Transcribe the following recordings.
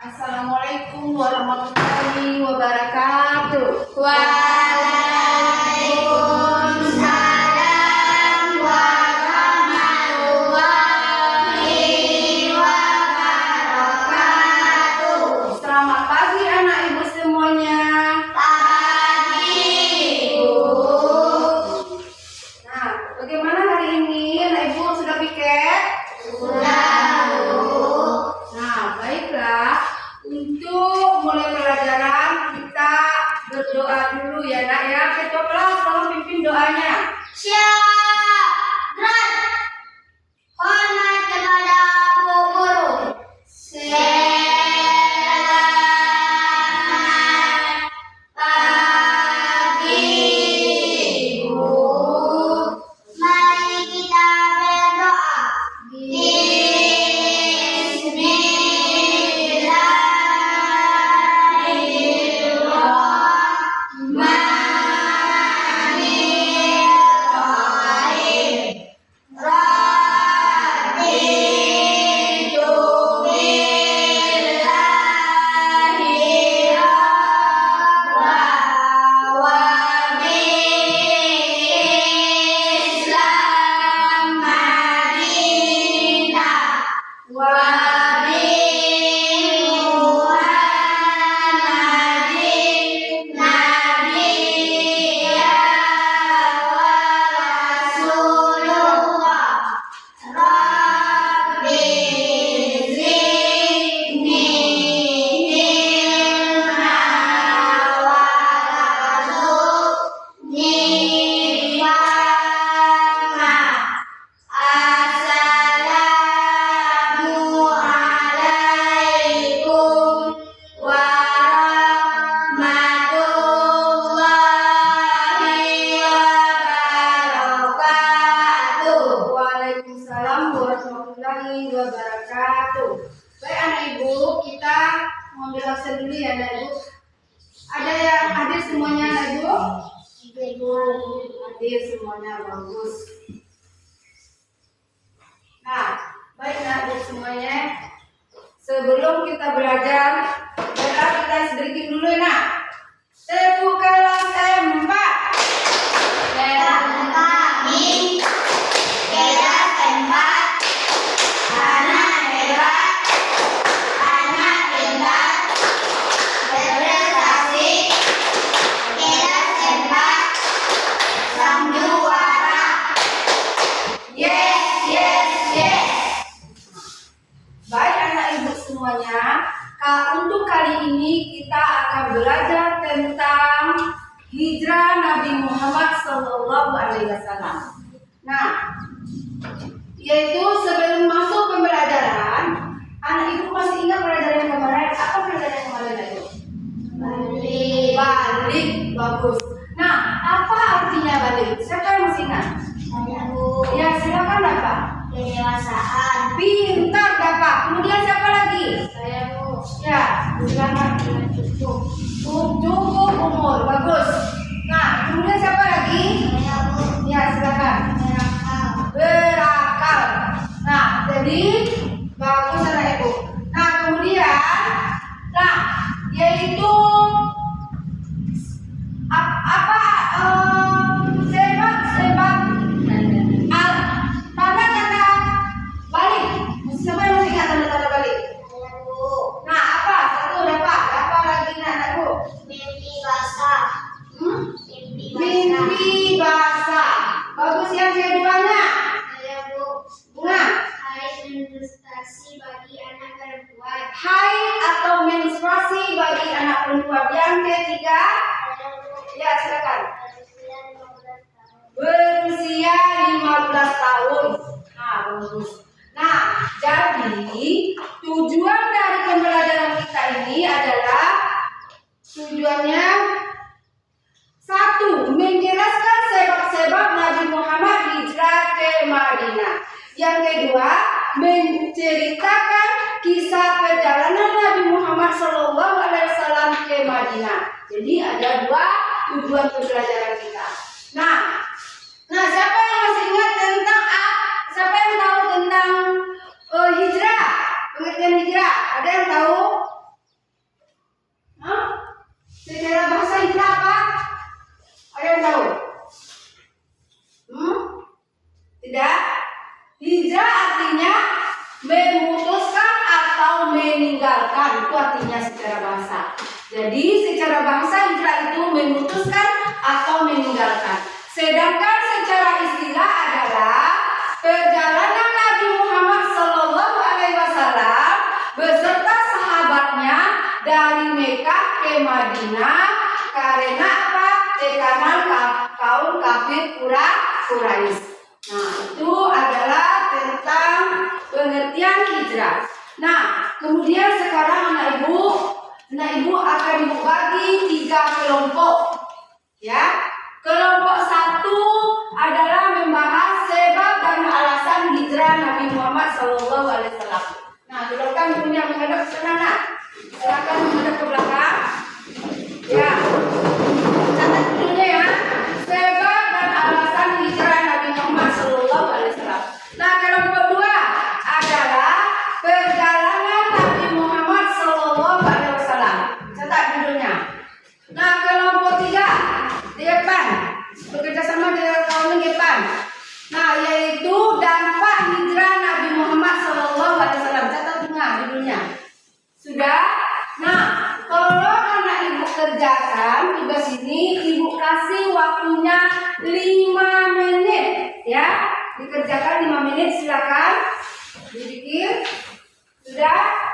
Assalamualaikum warahmatullahi wabarakatuh. Waalaikumsalam warahmatullahi wabarakatuh. Selamat pagi anak ibu semuanya. Pagi, Bu. Nah, bagaimana hari ini anak ibu sudah piket? Sudah, Bu. Nah, baiklah. Untuk mulai pelajaran kita berdoa dulu ya nak ya. Ketua kelas tolong pimpin doanya. Syakran. Hormat kepada Bu Guru. Selamat pagi, Bu. Mari kita berdoa. Waalaikumsalam warahmatullahi wabarakatuh. Baik anak ibu, kita mengambil absen dulu ya anak ibu. Ada yang hadir semuanya anak ibu? Hadir semuanya, bagus. Nah, baik anak ibu semuanya. Sebelum kita belajar, kita sedikit dulu ya nak. Tepuk kelas 4. Baik anak ibu semuanya, untuk kali ini kita akan belajar tentang hijrah Nabi Muhammad SAW. Nah, yaitu sebelum masuk pembelajaran, anak ibu masih ingat pelajaran yang kemarin? Apa pelajaran yang kemarin itu? Balik, bagus. Nah, apa artinya balik? Siapa yang masih ingat? Ya, silakan Bapak. Kedewasaan. Pintar Bapak. Kemudian siapa lagi? Saya, Bu. Ya, silakan. Cukup umur, bagus. Nah, kemudian siapa lagi? Saya, Bu. Ya, silakan. Berakal. Nah, jadi bagus anak ibu. Nah, kemudian, yaitu sebab tanda-tanda balik. Siapa yang masih ingat tanda-tanda balik? Saya, Bu. Nah, apa? Satu dapat. Apa lagi anak ibu? Mimpi basah. Mimpi basah. Bagus yang keduanya. Saya, Bu. Bunga. Haid menstruasi bagi anak perempuan. Haid atau menstruasi bagi anak perempuan. Yang ketiga, Saya, Bu. ya silakan. Berusia 15 tahun. Berusia 15 tahun. Nah, bagus. Nah, jadi tujuan dari pembelajaran kita ini adalah tujuannya satu, menjelaskan sebab-sebab Nabi Muhammad hijrah ke Madinah. Yang kedua, menceritakan kisah perjalanan Nabi Muhammad SAW ke Madinah. Jadi ada dua tujuan pembelajaran kita. Nah, siapa yang masih ingat tentang siapa yang tahu tentang hijrah? Pengertian hijrah? Ada yang tahu? meninggalkan, itu artinya secara bahasa. Jadi secara bahasa hijrah itu memutuskan atau meninggalkan. Sedangkan secara istilah adalah perjalanan Nabi Muhammad SAW beserta sahabatnya dari Mekah ke Madinah karena apa? Tekanan kaum kafir Quraisy. Nah, itu adalah tentang pengertian hijrah. Nah, kemudian sekarang anak ibu akan dibagi 3 kelompok. Ya, kelompok 1 adalah membahas sebab dan alasan hijrah Nabi Muhammad SAW. Nah, silakan ibunya menghadap ke sana. Silakan menghadap ke belakang. Ya, catat dulunya ya. Sebab dan alasan hijrah Nabi Muhammad SAW. Nah, kelompok 2 adalah perjalanan Nabi Muhammad SAW. Catat dulunya. Nah, kelompok 3 di depan, bekerja sama dengan kaum di depan. Nah, yaitu dampak hijrah Nabi Muhammad SAW. Catat dulunya. Sudah? Nah, kalau anak ibu kerjakan tugas ini, ibu kasih waktunya 5 menit, ya. Dikerjakan 5 menit, silakan. Dipikir. Sudah?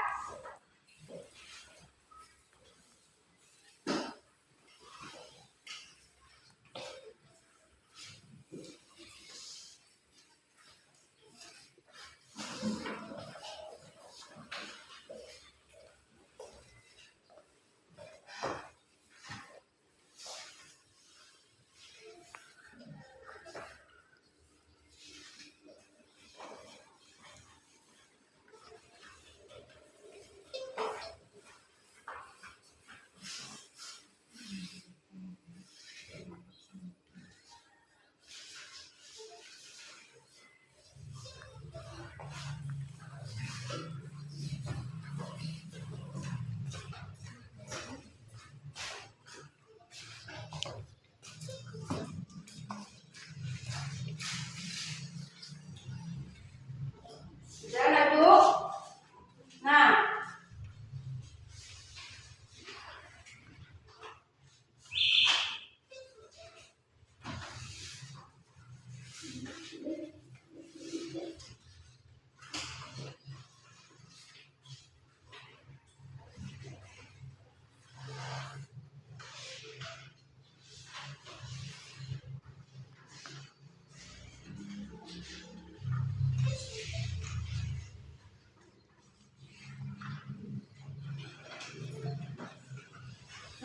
Sudah, Bu?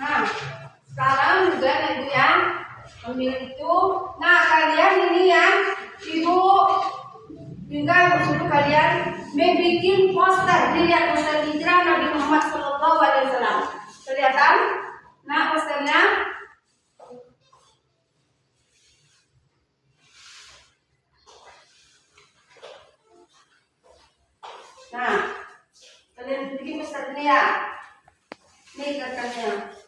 Nah, sekarang juga ibu yang ambil itu. Nah, kalian ini ya, ibu juga suruh kalian membuat poster. Lihat poster hijrah Nabi Muhammad SAW. Kelihatan? Nah, posternya. Nah, kalian bikin poster ini ya. Ini kertasnya.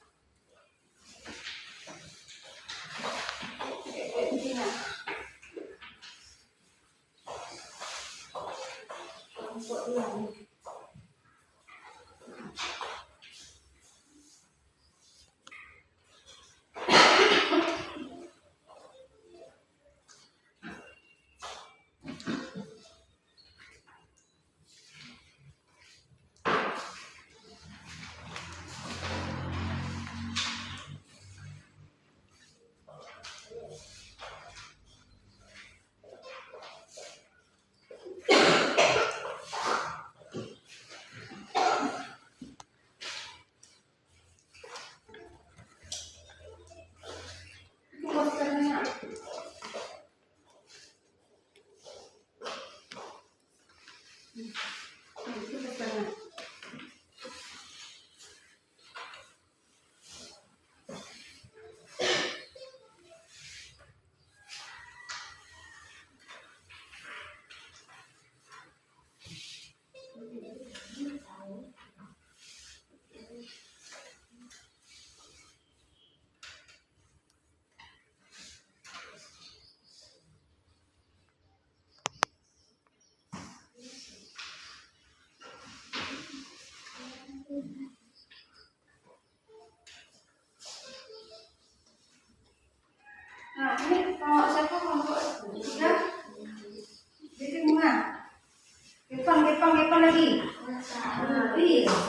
tulis.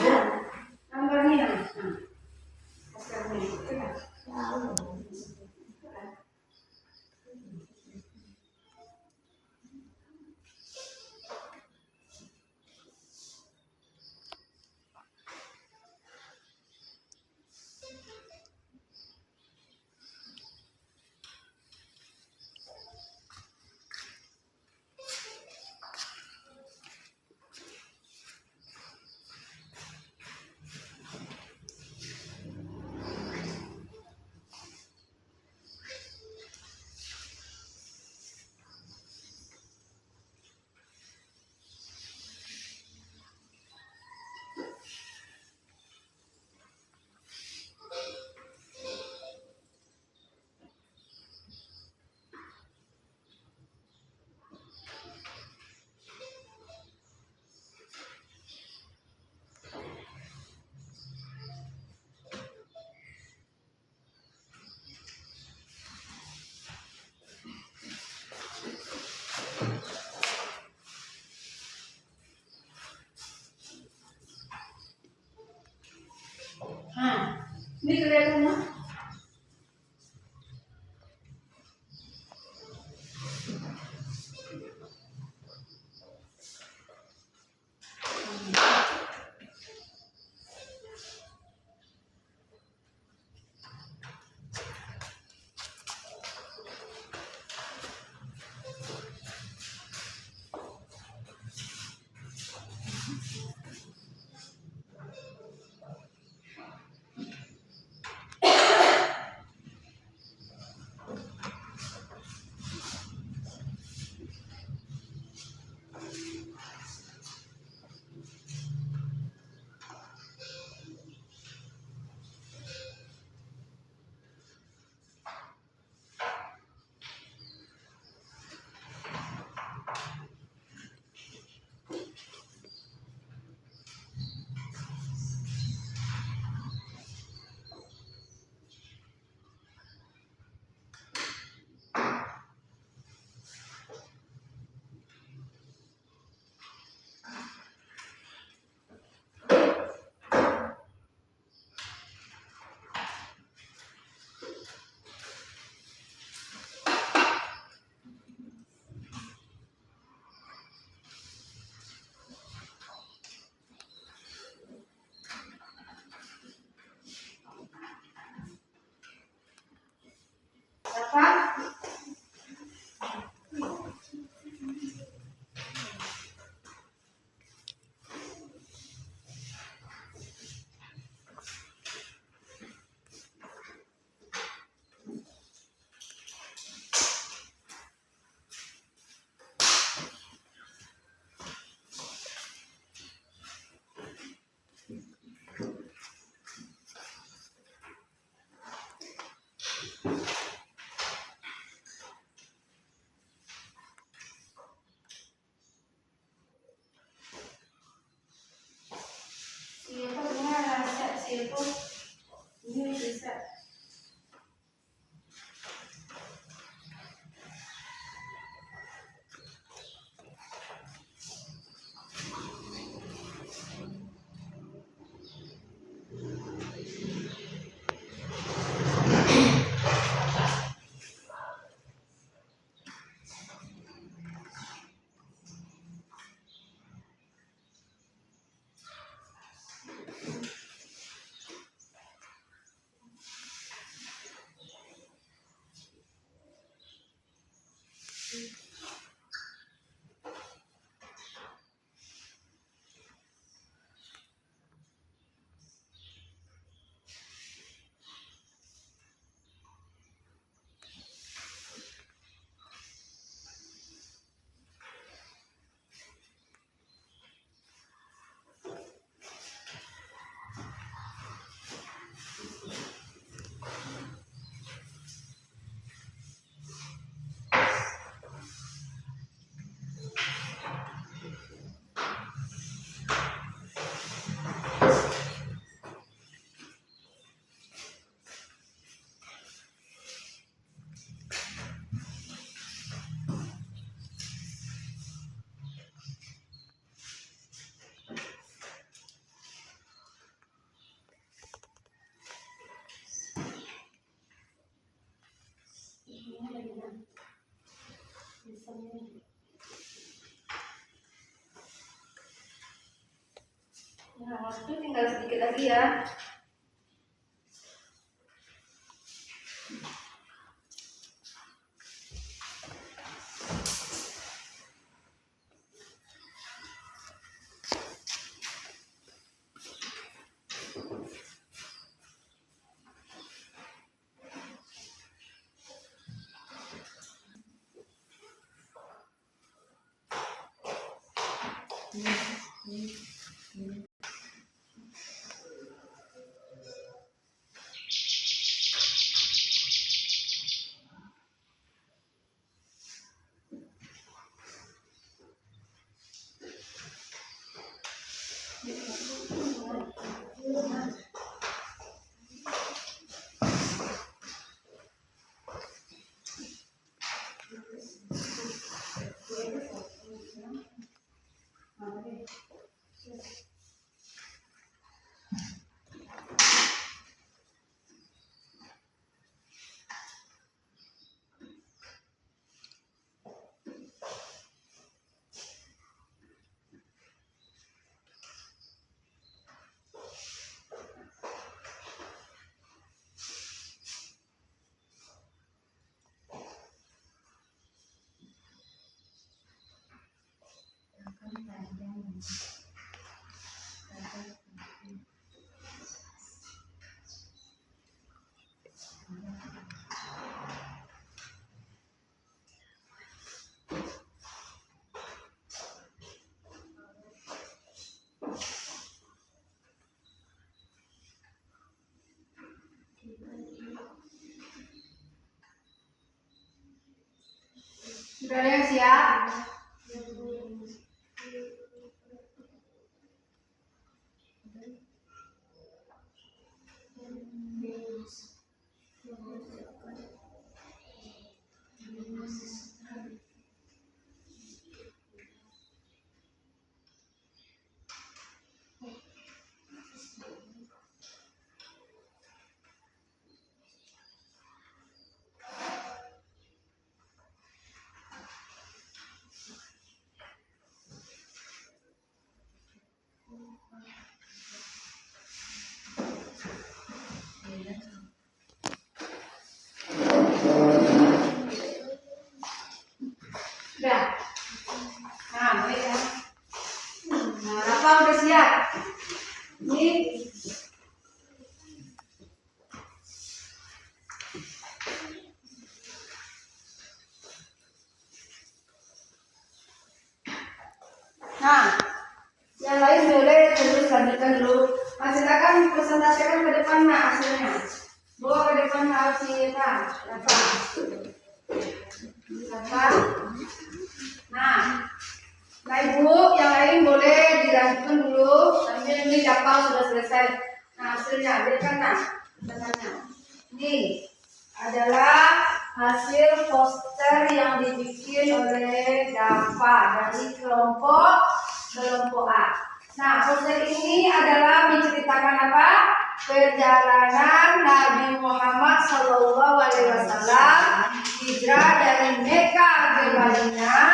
Nah, nomornya. Nah, pasarnya. Nah, ini kelihatan nggak? Apa? Siapa punya rasa siapa? Ini bisa. tinggal sedikit lagi ya. Sudah ada yang siap? Sudah. Nah, baik ya. Nah, Rafa udah siap. Ini nah, yang lain boleh terus lanjutkan dulu. Mas silakan presentasikan ke depan nah hasilnya. Bawa ke depan hasilnya. Rafa. Rafa. Nah, nah ibu, yang lain boleh dilanjutkan dulu. Sambil ini dapal sudah selesai. Nah hasilnya, berikan nah. Ini adalah hasil poster yang dibikin oleh Dava dari kelompok A. Nah poster ini adalah menceritakan apa? Perjalanan Nabi Muhammad SAW hijrah dari Mekah ke Madinah,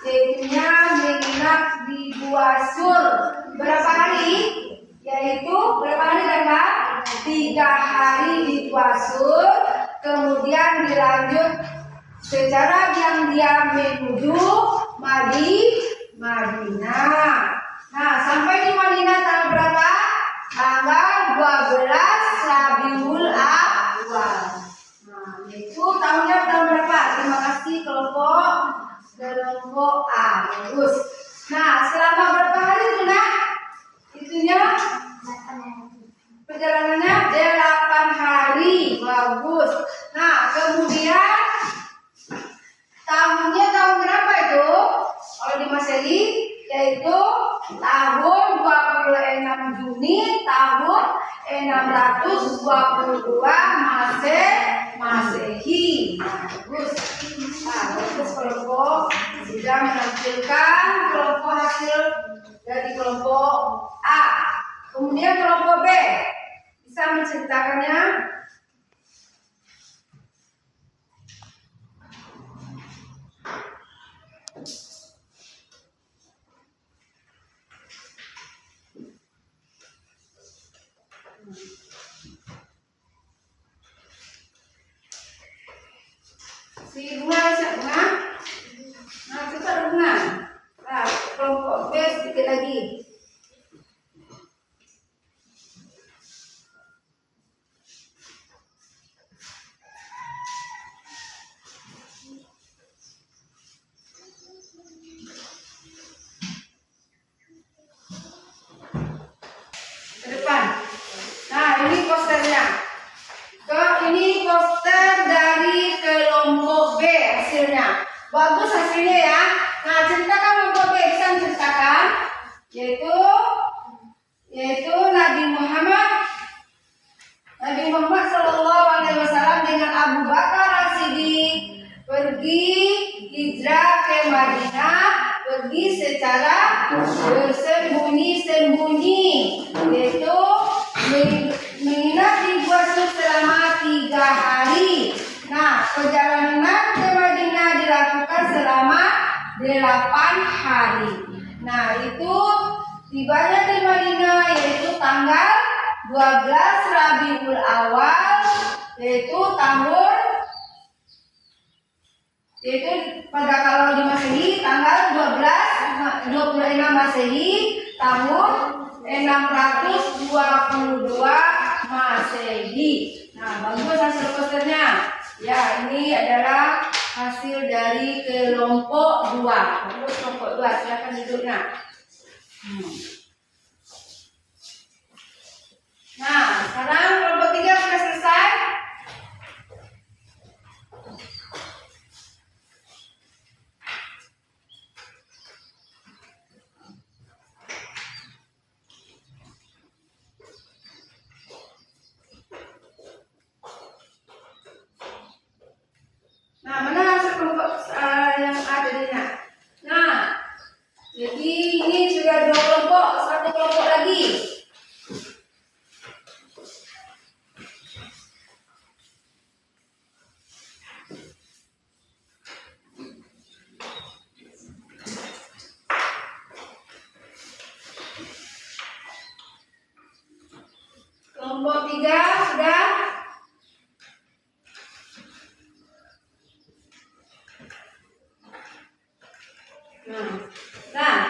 yaitu menginap di Gua Sur berapa hari? Yaitu berapa hari Dava? 3 hari di Gua Sur, kemudian dilanjut secara diam-diam menuju Madinah. Nah sampai di Madinah tanggal berapa? Tanggal 12 Rabiul Awal. Nah, itu tahunnya tahun berapa? Terima kasih kelompok A. Bagus. Nah, selama berapa hari itu nak? Itunya perjalanannya 8 hari. Bagus. Nah, kemudian tahunnya tahun berapa itu? Kalau di Masehi yaitu tahun 26 Juni tahun 622 Masehi. Bagus. Nah, bagus kelompok sudah menampilkan kelompok hasil dari kelompok A. Kemudian kelompok B bisa menceritakannya. Si bunga siapa bunga? Nah kita ada bunga. Nah kelompok B sedikit lagi. Ke depan. Nah ini posternya. Ini poster dari kelompok B hasilnya. Bagus hasilnya ya. Nah ceritakan kelompok B, bisa menceritakan yaitu Nabi Muhammad Shallallahu Alaihi Wasallam dengan Abu Bakar As-Siddiq pergi hijrah ke Madinah, pergi secara bersembunyi-sembunyi, yaitu menginap di Gua Sur selama 3 hari. Nah, perjalanan ke Madinah dilakukan selama 8 hari. Nah, itu tibanya di Madinah yaitu tanggal 12 Rabiul Awal, yaitu pada kalau di Masehi tanggal 26 Masehi tahun 622 Masehi. Nah, bagus hasil posternya. Ya, ini adalah hasil dari kelompok 2. Bagus kelompok 2, silakan duduknya. Nah, sekarang kelompok 3 sudah selesai. Nah, mana hasil kelompok yang ada di sini? Nah, jadi ini sudah 2 kelompok, 1 kelompok lagi. Kelompok 3 sudah. Nah,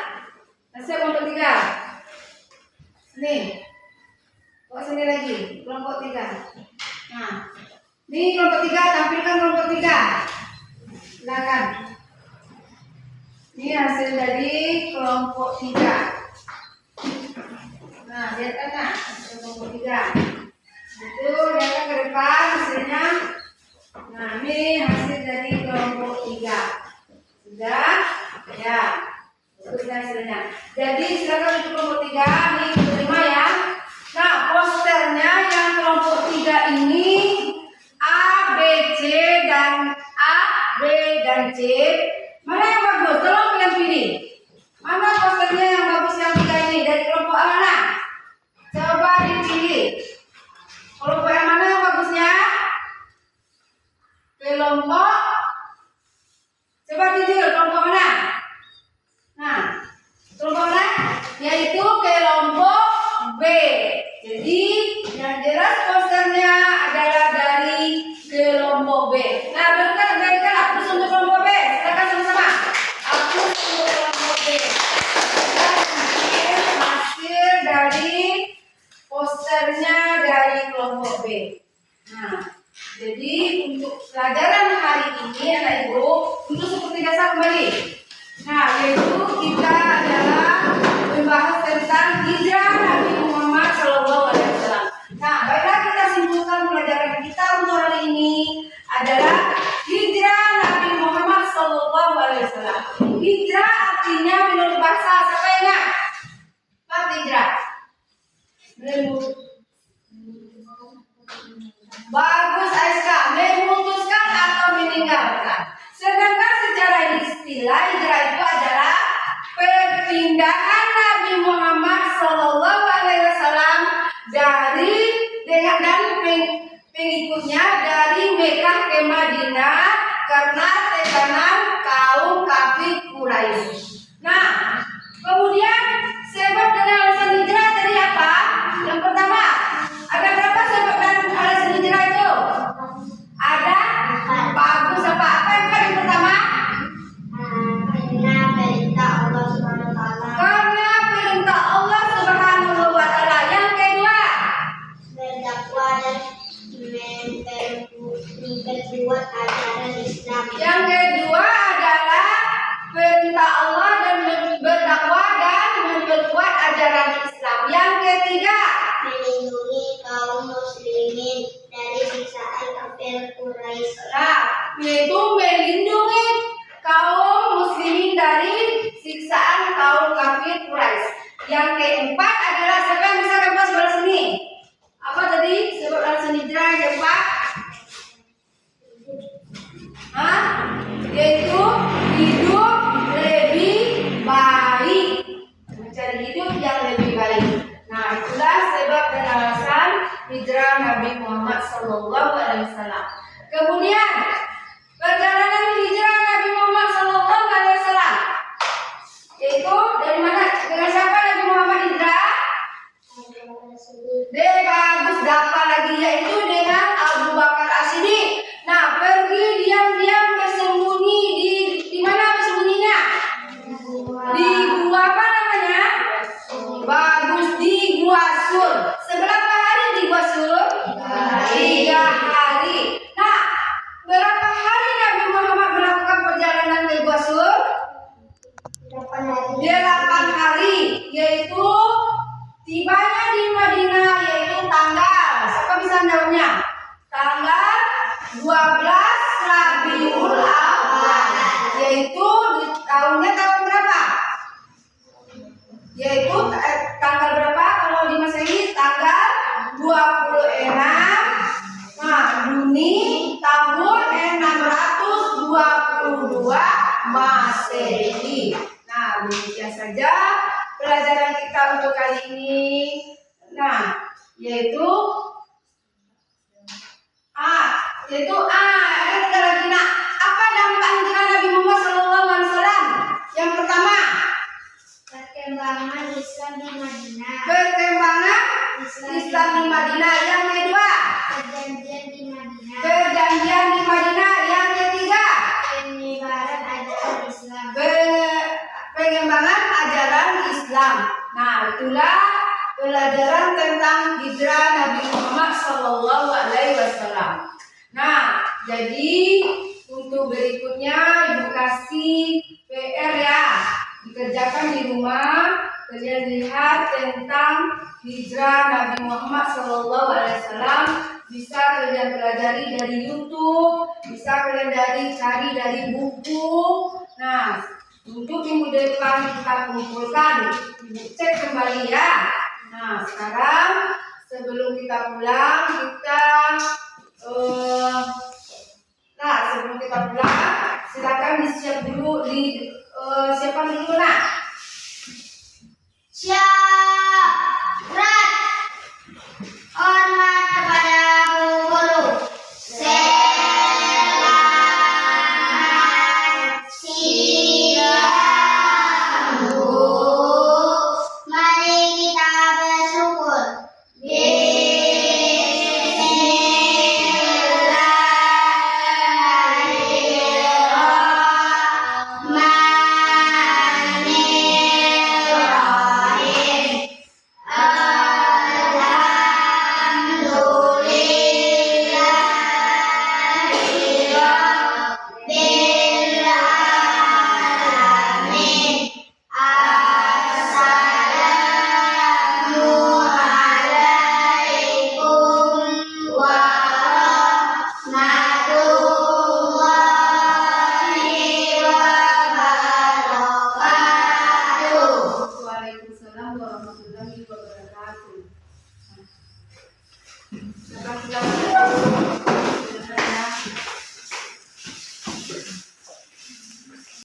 hasil kelompok 3. Sini. Kok sini lagi, kelompok 3. Nah, ini kelompok 3, tampilkan kelompok 3. Silakan. Ini hasil dari kelompok 3. Nah, lihat kan hasil kelompok 3. Itu lihat ke depan hasilnya. Nah, ini hasil dari kelompok 3. Sudah? Ya. Itu hasilnya. Jadi silakan untuk kelompok 3 ini terima ya. Nah, posternya yang kelompok 3 ini A, B, C dan A, B dan C. Mana yang bagus? Tolong kalian pilih. Mana posternya yang bagus yang 3 ini dari kelompok A mana? Coba dipilih. Kelompok yang mana yang bagusnya? Kelompok. Coba jujur, kelompok mana? Nah, kelompok mana? Yaitu kelompok B. Jadi yang jelas posternya adalah dari kelompok B. Nah, berikan hapus untuk kelompok B. Silakan sama-sama. Hapus untuk kelompok B. Hasil dari posternya dari kelompok B. Nah, jadi untuk pelajaran hari ini anak ibu untuk seperti biasa kembali. Nah, yaitu kita adalah membahas tentang hijrah Nabi Muhammad Shallallahu Alaihi Wasallam. Nah, baiklah kita simpulkan pelajaran kita untuk hari ini adalah hijrah Nabi Muhammad Shallallahu Alaihi Wasallam. Hijrah artinya menurut bahasa siapa yang ingat? Apa hijrah? Bagus Aisyah, memutuskan atau meninggalkan. Sedangkan secara istilah hijrah itu adalah perpindahan Nabi Muhammad Shallallahu Alaihi Wasallam dari pengikutnya dari Mekah ke Madinah karena tekanan kaum kafir Quraisy. Nah, kemudian sebab dan alasan hijrah dari apa? Yang pertama Nah, yaitu melindungi kaum muslimin dari siksaan kaum kafir Quraisy. Yang keempat adalah siapa yang bisa kamu sebelah sini? Apa tadi sebab alasan hijrah yang keempat? Yaitu hidup lebih baik, mencari hidup yang lebih baik. Nah, itulah sebab dan alasan hijrah Nabi Muhammad SAW. Kemudian perjalanan hijrah Nabi Muhammad SAW, yaitu dari mana? Dengan siapa Nabi Muhammad hijrah? Bagus, dapat lagi, yaitu dengan Abu Bakar As-Siddiq. Nah, pergi diam-diam bersembunyi di mana bersembunyinya? Di gua apa namanya? Bagus, di Gua Sur. Seberapa hari di Gua Sur? 3 hari. Nah, berapa hari Nabi Muhammad melakukan perjalanan ke Gua Sur? 8 hari, yaitu tibanya di Madinah, yaitu tanggal, siapa bisa jawabnya? Tanggal 12 Rabiul Awal, yaitu di tahun berapa? Yaitu tanggal berapa kalau di Masehi? Tanggal 26 Juni tahun 622 Masehi. Nah, demikian saja pelajaran kita untuk kali ini. Nah, yaitu ada tiga lagi. Nah, apa dampak hijrah Nabi Muhammad SAW? Yang pertama, Perkembangan Islam di Madinah. perkembangan Islam di Madinah. Yang kedua, Perjanjian di Madinah. perjanjian di Madinah. Yang ketiga, Penyebaran ajaran Islam. pengembangan ajaran Islam. Nah, itulah pelajaran tentang hijrah Nabi Muhammad SAW. Nah, jadi untuk berikutnya Ibu kasih PR ya, dikerjakan di rumah. Kalian lihat tentang hijrah Nabi Muhammad SAW. Bisa kalian pelajari dari YouTube, bisa kalian cari dari buku. Nah, untuk minggu depan kita kumpulkan, Ibu cek kembali ya. Nah, sekarang sebelum kita pulang, sebelum kita pulang, silakan disiap dulu, siapkan dulu nak. Siap. Gerak. Hormat kepada guru. Selamat siang, Bu. Mari kita bersyukur. Waalaikumsalam warahmatullahi